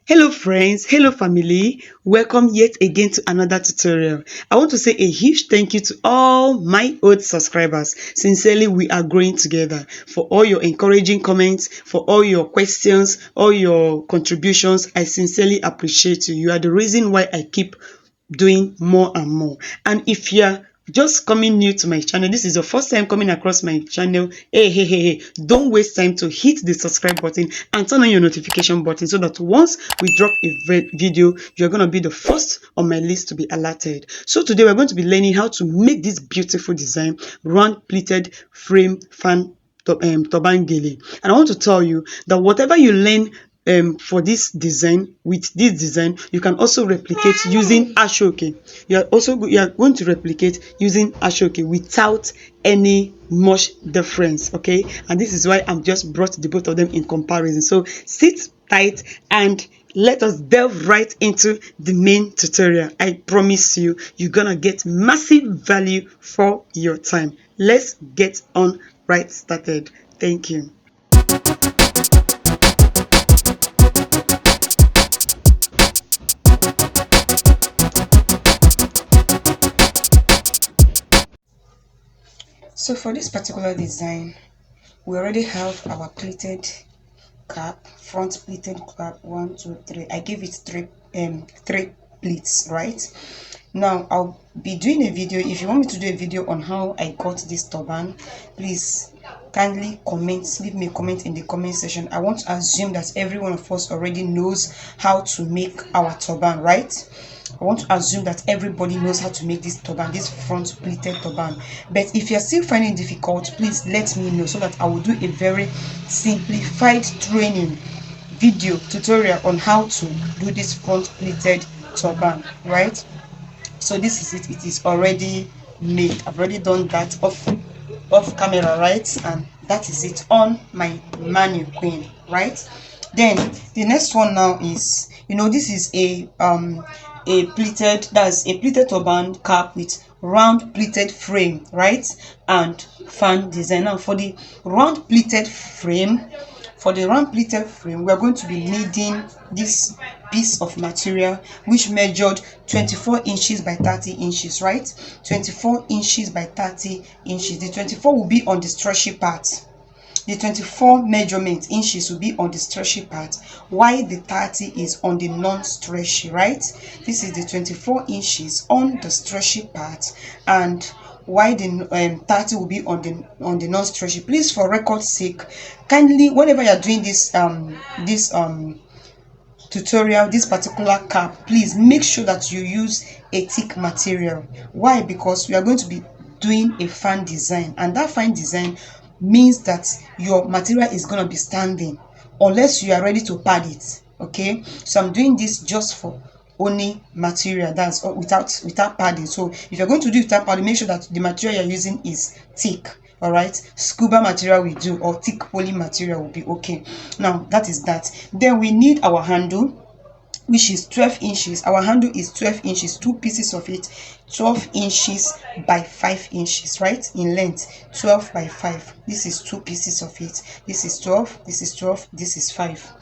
Hello friends, hello family, welcome yet again to another tutorial. I want to say a huge thank you to all my old subscribers. Sincerely, we are growing together. For all your encouraging comments, for all your questions, all your contributions, I sincerely appreciate you. You are the reason why I keep doing more and more. And if you're just coming new to my channel, this is your first time coming across my channel, hey, don't waste time to hit the subscribe button and turn on your notification button so that once we drop a video, you're going to be the first on my list to be alerted. So today we're going to be learning how to make this beautiful design, round pleated frame fan Turban Gele. And I want to tell you that whatever you learn for this design, with this design, you can also replicate using ashoke. You are going to replicate using ashoke without any much difference. Okay, and this is why I'm just brought the both of them in comparison. So sit tight and let us delve right into the main tutorial. I promise you, you're gonna get massive value for your time. Let's get on right started. Thank you. So for this particular design, we already have our pleated cap, front pleated cap, 1 2 3. I gave it three pleats, right? Now I'll be doing a video. If you want me to do a video on how I got this turban, please kindly comment, leave me a comment in the comment section. I want to assume that every one of us already knows how to make our turban, right? I want to assume that everybody knows how to make this turban, this front pleated turban. But if you're still finding it difficult, please let me know so that I will do a very simplified training video tutorial on how to do this front pleated turban, right? So this is it. It is already made. I've already done that off camera, right? And that is it on my mannequin, right? Then the next one now is, this is a pleated, that's a pleated turban cap with round pleated frame, right? And fan design. Now for the round pleated frame, we are going to be needing this piece of material which measured 24 inches by 30 inches, right? 24 inches by 30 inches. The 24 will be on the stretchy part. The 24 measurement inches will be on the stretchy part, while the 30 is on the non-stretchy, right? This is the 24 inches on the stretchy part, and while the 30 will be on the non-stretchy. Please, for record's sake, kindly, whenever you are doing this tutorial, this particular cap, please make sure that you use a thick material. Why? Because we are going to be doing a fan design, and that fan design means that your material is going to be standing unless you are ready to pad it. Okay, so I'm doing this just for only material, that's without padding. So if you're going to do it without padding, make sure that the material you're using is thick. All right, scuba material will do, or thick poly material will be okay. Now that is that. Then we need our handle, which is 12 inches. Our handle is 12 inches, two pieces of it, 12 inches by 5 inches, right? In length, 12 by 5. This is two pieces of it. This is 12, this is 12, this is 5.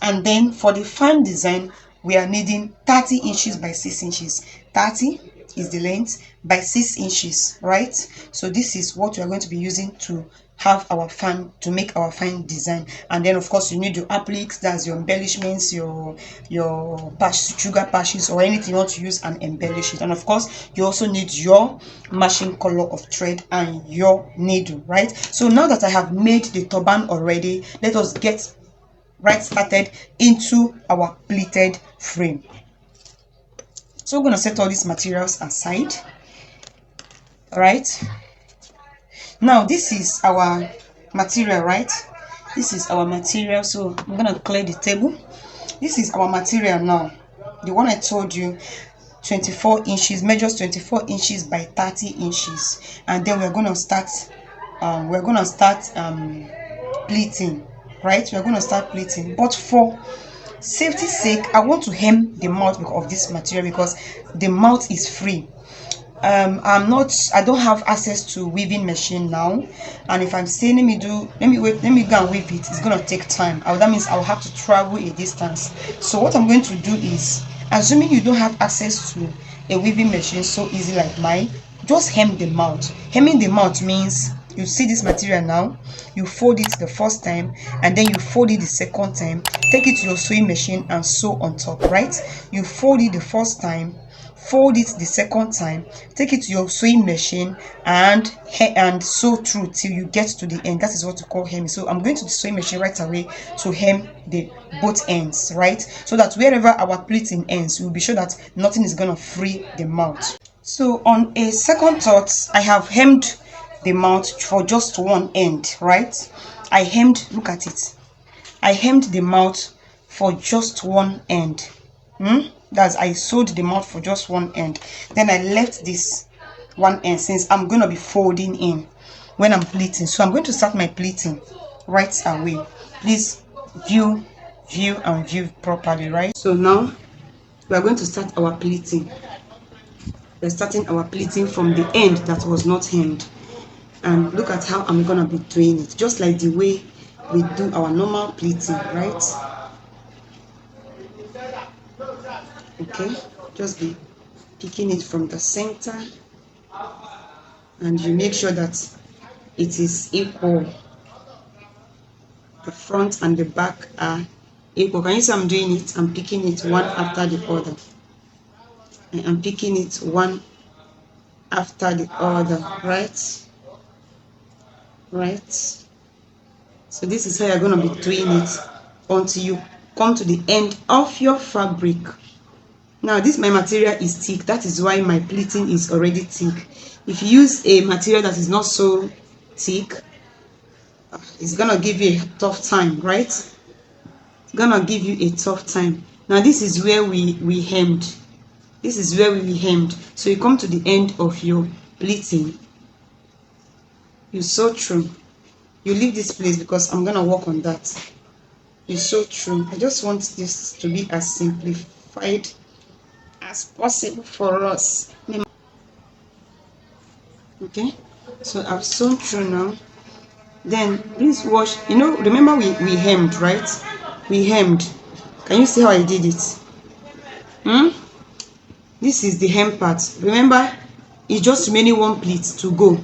And then for the fan design, we are needing 30 inches by 6 inches. 30 is the length by 6 inches, right? So this is what we are going to be using to have our fan, to make our fan design. And then of course you need your appliques, that's your embellishments, your sugar patches, or anything you want to use and embellish it. And of course you also need your matching color of thread and your needle, right? So now that I have made the turban already, let us get right started into our pleated frame. So we're going to set all these materials aside. All right, now this is our material, right? This is our material. So I'm going to clear the table. This is our material now, the one I told you, 24 inches, measures 24 inches by 30 inches. And then we're going to start pleating, right? We're going to start pleating, but for safety's sake, I want to hem the mouth of this material because the mouth is free. I don't have access to weaving machine now, and if I'm saying let me go and weave it, it's gonna take time. That means I'll have to travel a distance. So what I'm going to do is, assuming you don't have access to a weaving machine so easy like mine, just hem them out. Hemming them out means you see this material now, you fold it the first time, and then you fold it the second time, take it to your sewing machine and sew on top, right? You fold it the first time, fold it the second time, take it to your sewing machine and sew through till you get to the end. That is what we call hemming. So I'm going to the sewing machine right away to hem the both ends, right? So that wherever our pleating ends, we'll be sure that nothing is gonna free the mouth. So on a second thought, I have hemmed the mouth for just one end, right? I hemmed, look at it, I hemmed the mouth for just one end. That's, I sewed the mouth for just one end, then I left this one end since I'm going to be folding in when I'm pleating. So I'm going to start my pleating right away. Please view and view properly, right? So now we are going to start our pleating. We're starting our pleating from the end that was not hemmed, and look at how I'm gonna be doing it, just like the way we do our normal pleating, right? Okay, just be picking it from the center, and you make sure that it is equal. The front and the back are equal. Can you see I'm doing it? I'm picking it one after the other. I'm picking it one after the other, right? So this is how you're going to be doing it until you come to the end of your fabric. Now this, my material is thick, that is why my pleating is already thick. If you use a material that is not so thick, it's gonna give you a tough time, right? It's gonna give you a tough time. Now this is where we hemmed. This is where we hemmed. So you come to the end of your pleating, you sew through. You leave this place because I'm gonna work on that. You sew through. I just want this to be as simplified as possible for us. Okay, so I've sewn through now. Then please watch. Remember we hemmed, right? We hemmed. Can you see how I did it? This is the hem part. Remember, it's just remaining one pleat to go.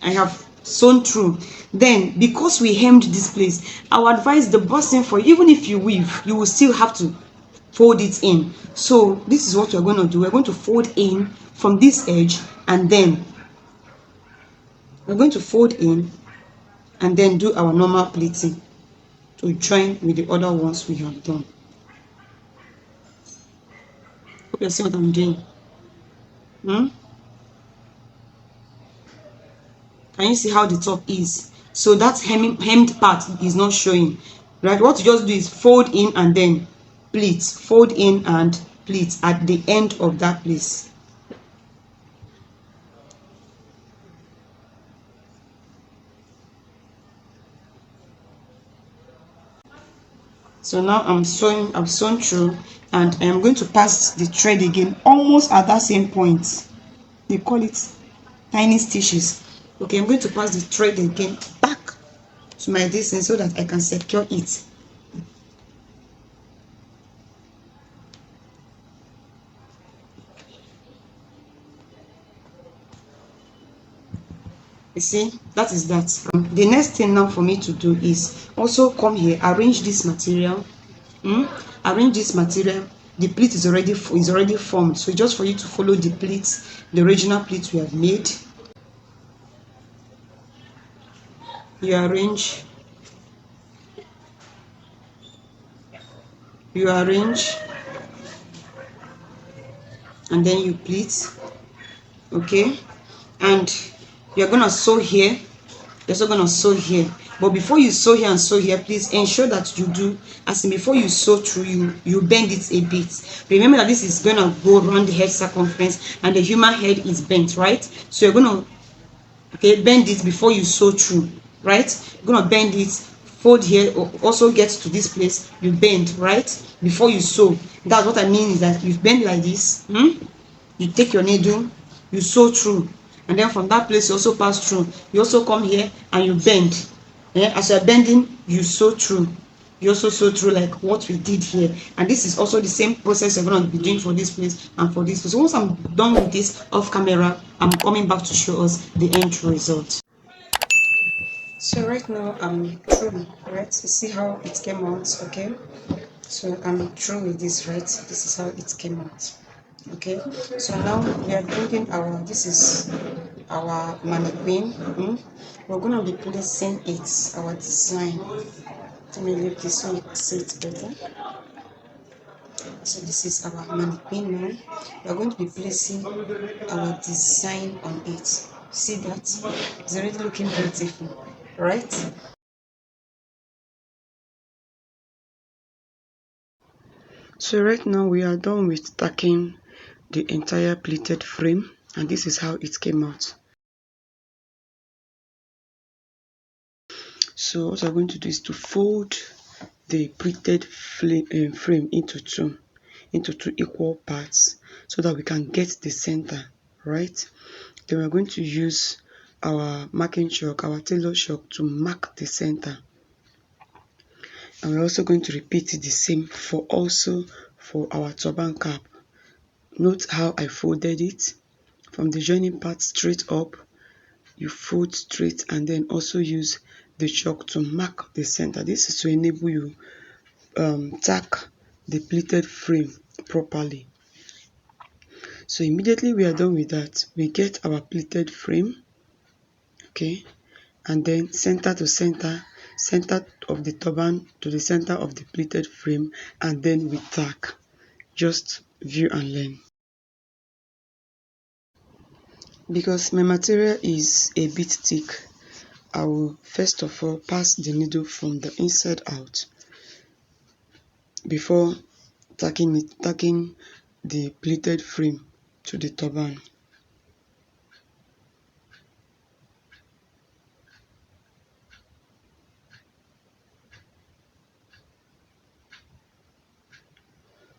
I have sewn through. Then because we hemmed this place, I would advise the bossing for, even if you weave, you will still have to fold it in. So this is what we're going to do. We're going to fold in from this edge, and then we're going to fold in and then do our normal pleating to join with the other ones we have done. Hope you see what I'm doing. Can you see how the top is? So that hemmed part is not showing, right? What you just do is fold in and then pleat, fold in and pleat at the end of that place. So now I've sewn through, and I am going to pass the thread again almost at that same point. They call it tiny stitches. Okay, I'm going to pass the thread again back to my distance so that I can secure it. You see, that is that. The next thing now for me to do is also come here, arrange this material. Arrange this material. The pleat is already formed, so just for you to follow the pleat, the original pleat we have made. You arrange, and then you pleat. Okay, and you're gonna sew here. You're also gonna sew here. But before you sew here and sew here, please ensure that you do, as in before you sew through, you bend it a bit. Remember that this is gonna go around the head circumference, and the human head is bent, right? So you're gonna bend it before you sew through, right? You're gonna bend it, fold here, also get to this place, you bend, right, before you sew. That's what I mean, is that you bend like this. You take your needle, you sew through, and then from that place you also pass through. You also come here and you bend. As you are bending, you sew through. You also sew through like what we did here. And this is also the same process you're going to be doing for this place and for this place. So once I'm done with this off camera, I'm coming back to show us the end result. So right now I'm through, right? You see how it came out, okay? So I'm through with this, right? This is how it came out. Okay, so now we are bringing our, this is our mannequin. We're gonna be placing it, our design. Let me leave this so you can see it better. So this is our mannequin now. We are going to be placing our design on it. See that? It's already looking beautiful, right? So right now we are done with tacking the entire pleated frame, and this is how it came out. So what I'm going to do is to fold the pleated frame into two equal parts so that we can get the center, right? Then we're going to use our marking chalk, our tailor chalk, to mark the center. And we're also going to repeat it the same for our turban cap. Note how I folded it from the joining part straight up. You fold straight and then also use the chalk to mark the center. This is to enable you tack the pleated frame properly. So immediately we are done with that, we get our pleated frame, okay, and then center to center, center of the turban to the center of the pleated frame, and then we tack. Just view and learn. Because my material is a bit thick, I will first of all pass the needle from the inside out before tacking the pleated frame to the turban.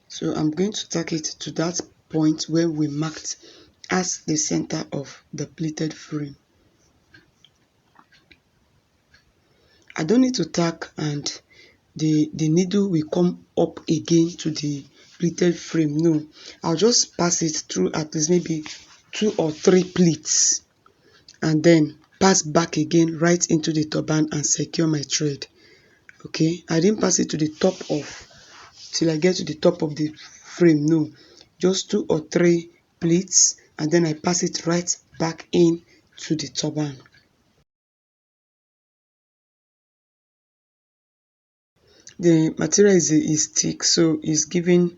So I'm going to tack it to that point where we marked as the center of the pleated frame. I don't need to tack and the needle will come up again to the pleated frame. No, I'll just pass it through at least maybe 2 or 3 pleats and then pass back again right into the turban and secure my thread. Okay, I didn't pass it to the top of till I get to the top of the frame. No, just 2 or 3 pleats and then I pass it right back in to the turban. The material is thick, so it's giving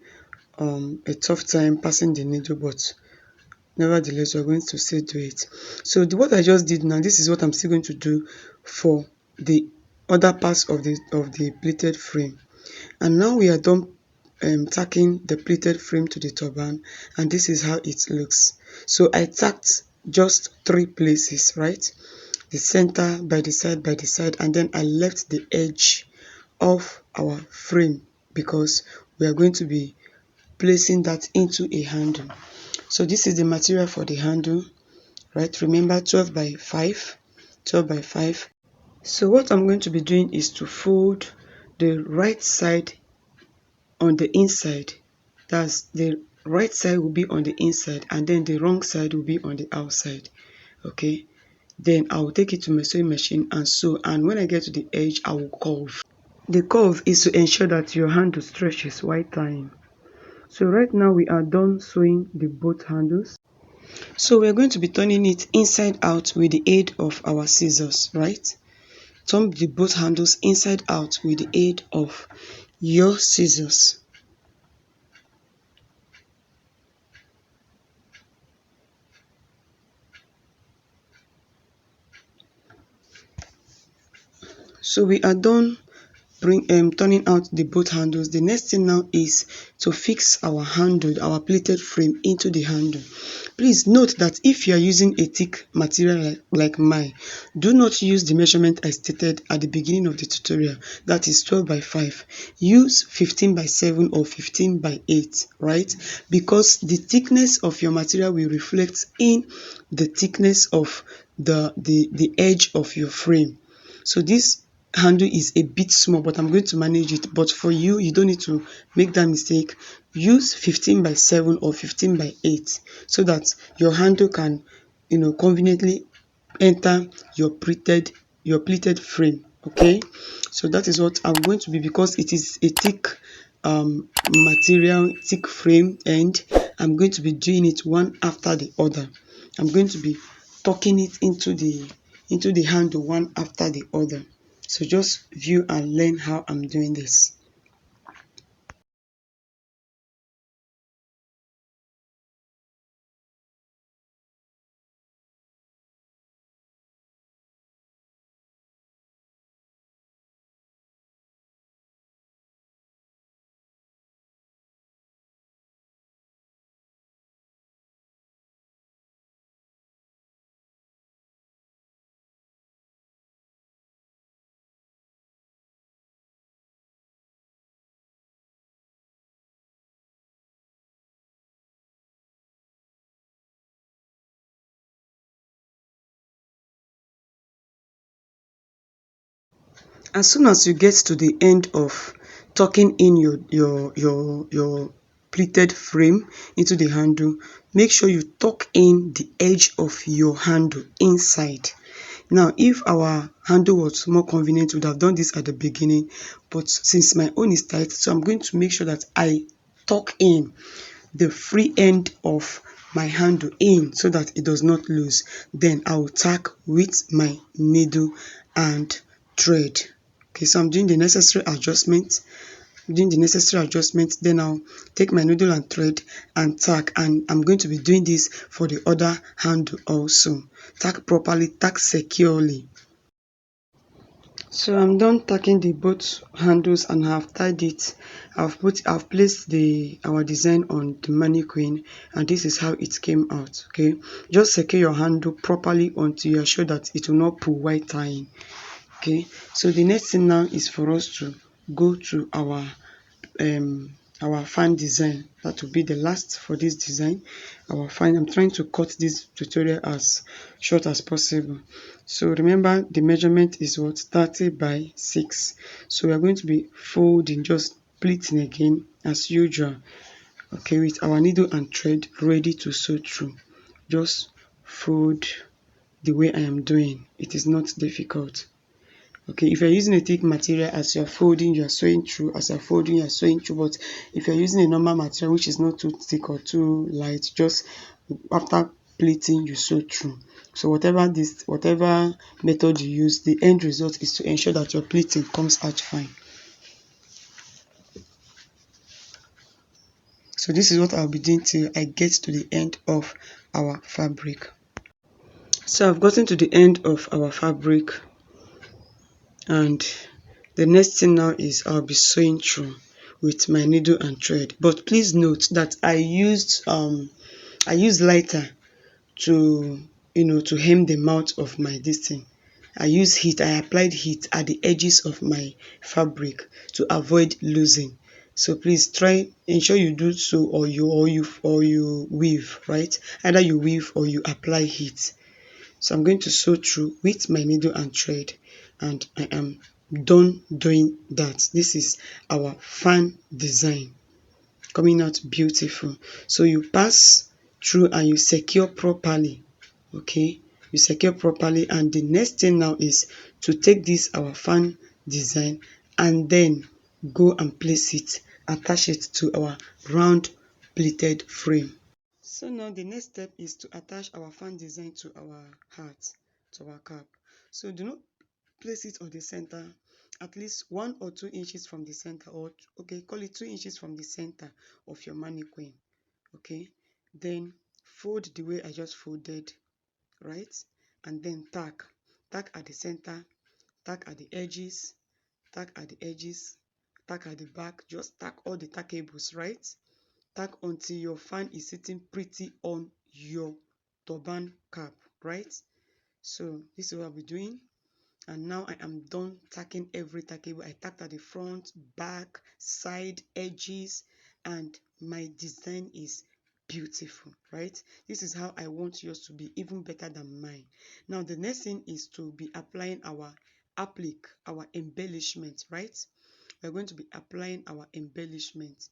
a tough time passing the needle, but nevertheless we're going to still do it. So what I just did now, this is what I'm still going to do for the other parts of the pleated frame. And now we are done tacking the pleated frame to the turban, and this is how it looks. So I tacked just 3 places, right? The center, by the side, and then I left the edge of our frame because we are going to be placing that into a handle. So this is the material for the handle, right? Remember 12 by 5, 12 by 5. So what I'm going to be doing is to fold the right side on the inside. That's the right side will be on the inside and then the wrong side will be on the outside. Okay, then I will take it to my sewing machine and sew, and when I get to the edge I will curve. The curve is to ensure that your handle stretches while tying. So right now we are done sewing the both handles. So we're going to be turning it inside out with the aid of our scissors, right? Turn the both handles inside out with the aid of your scissors. So we are done bring turning out the both handles, the next thing now is to fix our handle, our pleated frame into the handle. Please note that if you are using a thick material like mine, do not use the measurement I stated at the beginning of the tutorial, that is 12 by 5. Use 15 by 7 or 15 by 8, right? Because the thickness of your material will reflect in the thickness of the edge of your frame. So this handle is a bit small, but I'm going to manage it. But for you, you don't need to make that mistake. Use 15 by 7 or 15 by 8 so that your handle can, conveniently enter your pleated frame. Okay, so that is what I'm going to be, because it is a thick material, thick frame, and I'm going to be doing it one after the other. I'm going to be tucking it into the handle one after the other. So just view and learn how I'm doing this. As soon as you get to the end of tucking in your pleated frame into the handle, make sure you tuck in the edge of your handle inside. Now, if our handle was more convenient, we would have done this at the beginning, but since my own is tight, so I'm going to make sure that I tuck in the free end of my handle in so that it does not loose. Then I will tack with my needle and thread. Okay, so I'm doing the necessary adjustment. Then I'll take my needle and thread and tack, and I'm going to be doing this for the other handle also. Tack properly, tack securely. So I'm done tacking the both handles and have tied it. I've placed our design on the mannequin, and this is how it came out. Okay, just secure your handle properly until you are sure that it will not pull while tying. Okay, so the next thing now is for us to go to our fan design. That will be the last for this design. Our fan, I'm trying to cut this tutorial as short as possible. So remember, the measurement is what, 30 by 6. So we are going to be folding, just pleating again as usual. Okay, with our needle and thread ready to sew through. Just fold the way I am doing. It is not difficult. Okay, if you're using a thick material, as you're folding, you're sewing through. As you're folding, you're sewing through. But if you're using a normal material which is not too thick or too light, just after pleating, you sew through. So whatever method you use, the end result is to ensure that your pleating comes out fine. So this is what I'll be doing till I get to the end of our fabric. So I've gotten to the end of our fabric, and the next thing now is I'll be sewing through with my needle and thread. But please note that I used lighter to to hem the mouth of my this thing. I applied heat at the edges of my fabric to avoid losing. So please ensure you do so, or you weave, right? Either you weave or you apply heat. So I'm going to sew through with my needle and thread, and I am done doing that. This is our fan design coming out beautiful. So you pass through and you secure properly. Okay, you secure properly, and the next thing now is to take this our fan design and then go and place it, attach it to our round pleated frame. So now the next step is to attach our fan design to our hat, to our cap. So do not place it on the center, at least 1 or 2 inches from the center, or okay, call it 2 inches from the center of your mannequin. Okay, then fold the way I just folded, right? And then tack at the center, tack at the edges, tack at the edges, tack at the back, just tack all the tackables, right? Tack until your fan is sitting pretty on your turban cap, right? So this is what I'll be doing. And now I am done tacking every tackable. I tacked at the front, back, side, edges, and my design is beautiful, right? This is how I want yours to be, even better than mine. Now the next thing is to be applying our applique, our embellishment, right? We're going to be applying our embellishment.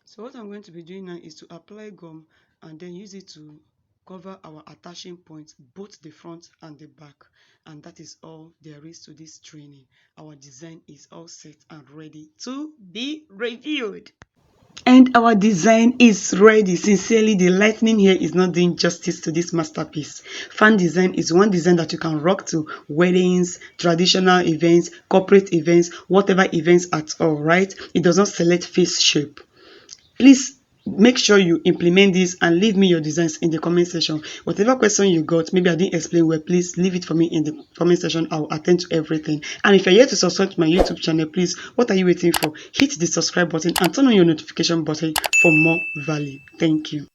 So what I'm going to be doing now is to apply gum and then use it to cover our attaching points, both the front and the back. And that is all there is to this training. Our design is all set and ready to be reviewed. And our design is ready. Sincerely, the lightning here is not doing justice to this masterpiece. Fan design is one design that you can rock to weddings, traditional events, corporate events, whatever events at all, right? It does not select face shape. Please make sure you implement this and leave me your designs in the comment section. Whatever question you got, maybe I didn't explain well, please leave it for me in the comment section. I'll attend to everything. And if you're yet to subscribe to my YouTube channel, please, what are you waiting for? Hit the subscribe button and turn on your notification button for more value. Thank you.